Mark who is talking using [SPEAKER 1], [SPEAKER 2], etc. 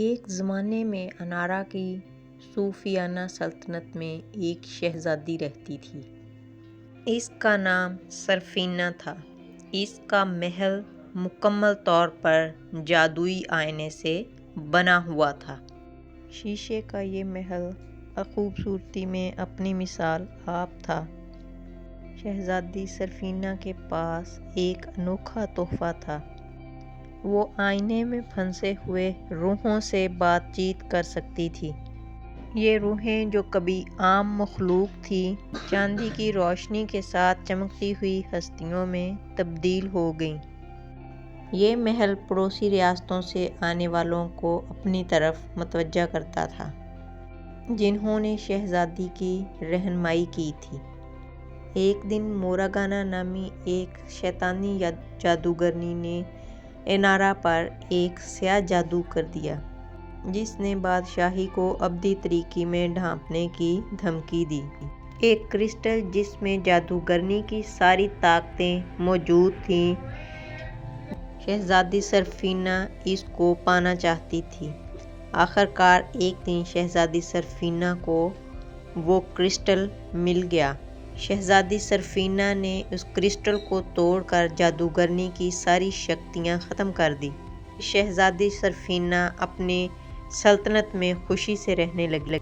[SPEAKER 1] ایک زمانے میں انارا کی صوفیانہ سلطنت میں ایک شہزادی رہتی تھی۔ اس کا نام سرفینہ تھا۔ اس کا محل مکمل طور پر جادوئی آئینے سے بنا ہوا تھا۔ شیشے کا یہ محل خوبصورتی میں اپنی مثال آپ تھا۔ شہزادی سرفینہ کے پاس ایک انوکھا تحفہ تھا۔ وہ آئینے میں پھنسے ہوئے روحوں سے بات چیت کر سکتی تھی۔ یہ روحیں جو کبھی عام مخلوق تھیں، چاندی کی روشنی کے ساتھ چمکتی ہوئی ہستیوں میں تبدیل ہو گئیں۔ یہ محل پڑوسی ریاستوں سے آنے والوں کو اپنی طرف متوجہ کرتا تھا، جنہوں نے شہزادی کی رہنمائی کی تھی۔ ایک دن موراگانا نامی ایک شیطانی جادوگرنی نے انارا پر ایک سیاہ جادو کر دیا، جس نے بادشاہی کو ابدی طریقے میں ڈھانپنے کی دھمکی دی۔ ایک کرسٹل جس میں جادوگرنی کی ساری طاقتیں موجود تھیں۔ شہزادی سرفینہ اس کو پانا چاہتی تھی۔ آخرکار ایک دن شہزادی سرفینہ کو وہ کرسٹل مل گیا۔ شہزادی سرفینہ نے اس کرسٹل کو توڑ کر جادوگرنی کی ساری شکتیاں ختم کر دیں۔ شہزادی سرفینہ اپنی سلطنت میں خوشی سے رہنے لگی۔